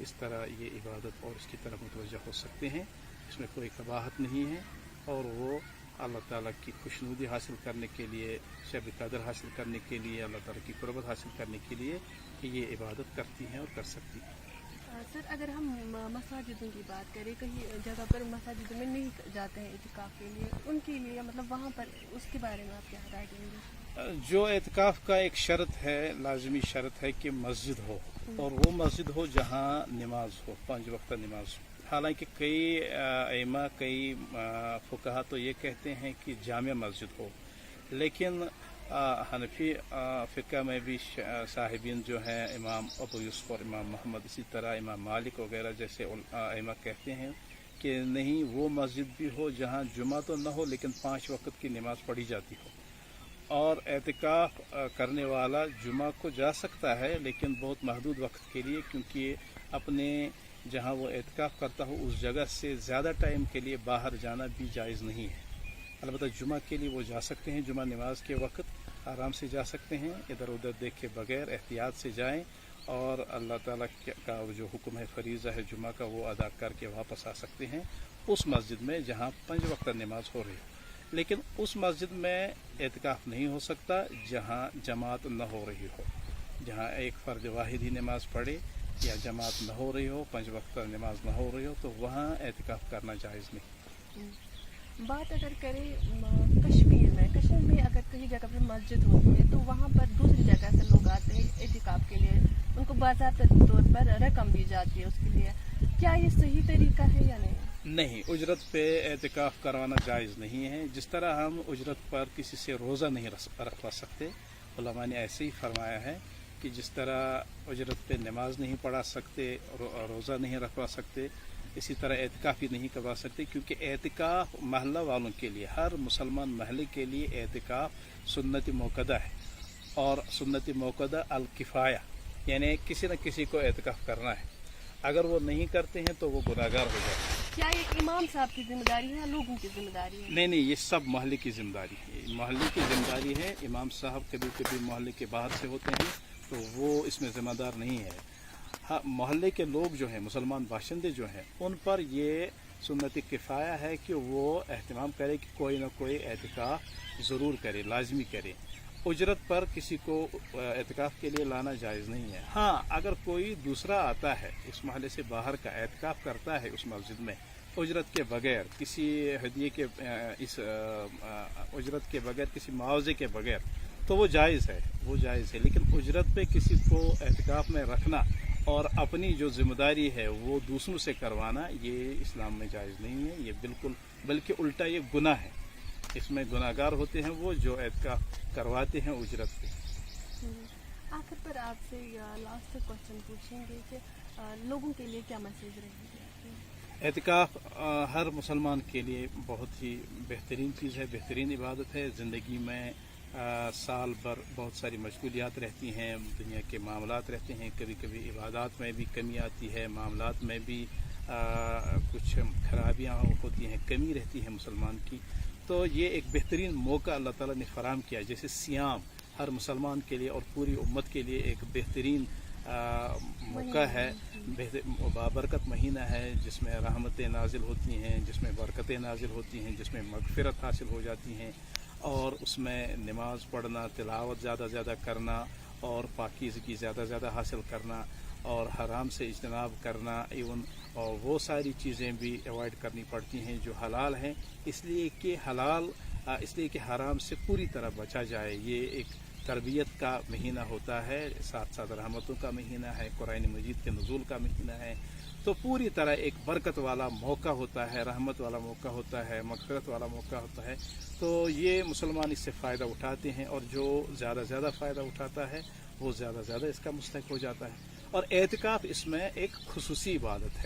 اس طرح یہ عبادت اور اس کی طرف متوجہ ہو سکتے ہیں. اس میں کوئی قباحت نہیں ہے اور وہ اللہ تعالیٰ کی خوشنودی حاصل کرنے کے لیے، شب قدر حاصل کرنے کے لیے، اللہ تعالیٰ کی قربت حاصل کرنے کے لیے یہ عبادت کرتی ہیں اور کر سکتی ہیں. سر اگر ہم مساجدوں کی بات کریں، کہیں جگہ پر مساجدوں میں نہیں جاتے ہیں اعتکاف کے لیے، ان کے لیے مطلب وہاں پر اس کے بارے میں آپ کیا رائے دیں گے؟ جو اعتکاف کا ایک شرط ہے، لازمی شرط ہے کہ مسجد ہو، اور وہ مسجد ہو جہاں نماز ہو، 5 وقتہ نماز ہو. حالانکہ کئی ائمہ، کئی فقہا تو یہ کہتے ہیں کہ جامع مسجد ہو، لیکن حنفی فقہ میں بھی صاحبین جو ہیں، امام ابو یوسف اور امام محمد، اسی طرح امام مالک وغیرہ جیسے ائمہ کہتے ہیں کہ نہیں، وہ مسجد بھی ہو جہاں جمعہ تو نہ ہو لیکن 5 وقت کی نماز پڑھی جاتی ہو. اور اعتکاف کرنے والا جمعہ کو جا سکتا ہے لیکن بہت محدود وقت کے لیے، کیونکہ اپنے جہاں وہ اعتکاف کرتا ہو اس جگہ سے زیادہ ٹائم کے لیے باہر جانا بھی جائز نہیں ہے. البتہ جمعہ کے لیے وہ جا سکتے ہیں، جمعہ نماز کے وقت آرام سے جا سکتے ہیں، ادھر ادھر دیکھے بغیر احتیاط سے جائیں، اور اللہ تعالیٰ کا جو حکم ہے، فریضہ ہے جمعہ کا، وہ ادا کر کے واپس آ سکتے ہیں اس مسجد میں جہاں 5 وقت نماز ہو رہی ہے. لیکن اس مسجد میں اعتکاف نہیں ہو سکتا جہاں جماعت نہ ہو رہی ہو، جہاں ایک فرد واحد ہی نماز پڑھے یا جماعت نہ ہو رہی ہو، 5 وقت نماز نہ ہو رہی ہو، تو وہاں اعتکاف کرنا جائز نہیں. بات اگر کریں کشمیر میں اگر کہیں جگہ پر مسجد ہوتی ہے تو وہاں پر دوسری جگہ سے لوگ آتے ہیں اعتکاف کے لیے، ان کو باضابطہ طور پر رقم دی جاتی ہے اس کے لیے، کیا یہ صحیح طریقہ ہے یا نہیں؟ نہیں، اجرت پہ اعتکاف کروانا جائز نہیں ہے. جس طرح ہم اجرت پر کسی سے روزہ نہیں رکھوا سکتے، علماء نے ایسے ہی فرمایا ہے کہ جس طرح اجرت پہ نماز نہیں پڑھا سکتے، روزہ نہیں رکھوا سکتے، اسی طرح اعتکاف ہی نہیں کروا سکتے، کیونکہ اعتکاف محلہ والوں کے لیے، ہر مسلمان محلے کے لیے اعتکاف سنت موقدہ ہے، اور سنت موقدہ الکفایہ، یعنی کسی نہ کسی کو اعتکاف کرنا ہے. اگر وہ نہیں کرتے ہیں تو وہ گناہگار ہو جاتے ہیں. کیا یہ امام صاحب کی ذمہ داری ہے یا لوگوں کی ذمہ داری ہے؟ نہیں، یہ سب محلے کی ذمہ داری ہے. محلے کی ذمہ داری ہے. امام صاحب کبھی کبھی محلے کے باہر سے ہوتے ہیں تو وہ اس میں ذمہ دار نہیں ہے. ہاں، محلے کے لوگ جو ہیں، مسلمان باشندے جو ہیں، ان پر یہ سنت کفایہ ہے کہ وہ اہتمام کرے کہ کوئی نہ کوئی اعتکاف ضرور کرے، لازمی کرے. اجرت پر کسی کو اعتکاف کے لیے لانا جائز نہیں ہے. ہاں، اگر کوئی دوسرا آتا ہے اس محلے سے باہر کا، اعتکاف کرتا ہے اس مسجد میں اجرت کے بغیر، کسی ہدیے کے اس اجرت کے بغیر، کسی معاوضے کے بغیر، تو وہ جائز ہے، لیکن اجرت پہ کسی کو اعتکاف میں رکھنا اور اپنی جو ذمہ داری ہے وہ دوسروں سے کروانا، یہ اسلام میں جائز نہیں ہے. یہ بالکل، بلکہ الٹا یہ گناہ ہے. اس میں گناہگار ہوتے ہیں وہ جو اعتکاف کرواتے ہیں اجرت پہ. آخر پر آپ سے لاسٹ کوشچن پوچھیں گے کہ لوگوں کے لیے کیا میسج رہے گی؟ اعتکاف ہر مسلمان کے لیے بہت ہی بہترین چیز ہے، بہترین عبادت ہے. زندگی میں سال بھر بہت ساری مشغولیات رہتی ہیں، دنیا کے معاملات رہتے ہیں، کبھی کبھی عبادات میں بھی کمی آتی ہے، معاملات میں بھی کچھ خرابیاں ہوتی ہیں، کمی رہتی ہے مسلمان کی. تو یہ ایک بہترین موقع اللہ تعالیٰ نے فراہم کیا. جیسے سیام ہر مسلمان کے لیے اور پوری امت کے لیے ایک بہترین موقع ہے، بابرکت مہینہ ہے، جس میں رحمتیں نازل ہوتی ہیں، جس میں برکتیں نازل ہوتی ہیں، جس میں مغفرت حاصل ہو جاتی ہیں، اور اس میں نماز پڑھنا، تلاوت زیادہ زیادہ کرنا، اور پاکیزگی زیادہ زیادہ حاصل کرنا، اور حرام سے اجتناب کرنا، ایون اور وہ ساری چیزیں بھی ایوائڈ کرنی پڑتی ہیں جو حلال ہیں، اس لیے کہ حرام سے پوری طرح بچا جائے. یہ ایک تربیت کا مہینہ ہوتا ہے، ساتھ ساتھ رحمتوں کا مہینہ ہے، قرآن مجید کے نزول کا مہینہ ہے. تو پوری طرح ایک برکت والا موقع ہوتا ہے، رحمت والا موقع ہوتا ہے، مغفرت والا موقع ہوتا ہے. تو یہ مسلمان اس سے فائدہ اٹھاتے ہیں، اور جو زیادہ فائدہ اٹھاتا ہے وہ زیادہ اس کا مستحق ہو جاتا ہے. اور اعتکاف اس میں ایک خصوصی عبادت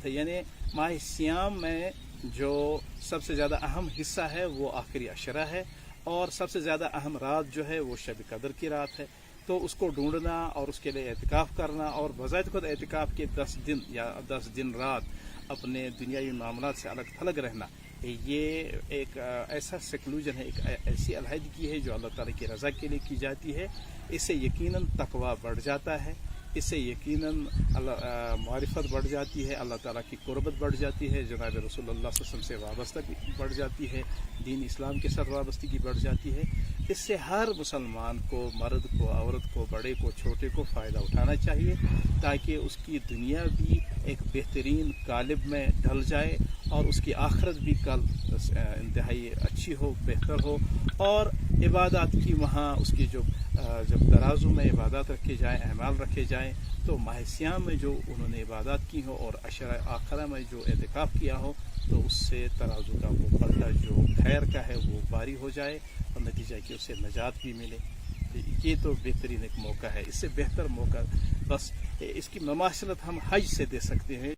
ہے، یعنی ماہ سیام میں جو سب سے زیادہ اہم حصہ ہے وہ آخری عشرہ ہے، اور سب سے زیادہ اہم رات جو ہے وہ شب قدر کی رات ہے. تو اس کو ڈھونڈنا اور اس کے لیے اعتکاف کرنا، اور بذات خود اعتکاف کے 10 دن یا 10 دن رات اپنے دنیاوی معاملات سے الگ تھلگ رہنا، یہ ایک ایسا سیکلوژن ہے، ایک ایسی علیحدگی ہے جو اللہ تعالیٰ کی رضا کے لیے کی جاتی ہے. اس سے یقیناً تقویٰ بڑھ جاتا ہے، اس سے یقیناً معرفت بڑھ جاتی ہے، اللہ تعالیٰ کی قربت بڑھ جاتی ہے، جناب رسول اللہ صلی اللہ علیہ وسلم سے وابستگی بڑھ جاتی ہے، دین اسلام کے ساتھ وابستگی بڑھ جاتی ہے۔ اس سے ہر مسلمان کو، مرد کو، عورت کو، بڑے کو، چھوٹے کو فائدہ اٹھانا چاہیے، تاکہ اس کی دنیا بھی ایک بہترین قالب میں ڈھل جائے اور اس کی آخرت بھی کل انتہائی اچھی ہو، بہتر ہو، اور عبادات کی وہاں اس کی جب ترازو میں عبادات رکھے جائیں، اعمال رکھے جائیں، تو ماہ سیام میں جو انہوں نے عبادات کی ہو اور عشرہ آخرہ میں جو اعتکاف کیا ہو، تو اس سے ترازو کا وہ پلٹا جو خیر کا ہے وہ باری ہو جائے اور نتیجہ کہ اسے نجات بھی ملے۔ یہ تو بہترین ایک موقع ہے، اس سے بہتر موقع بس اس کی مماثلت ہم حج سے دے سکتے ہیں۔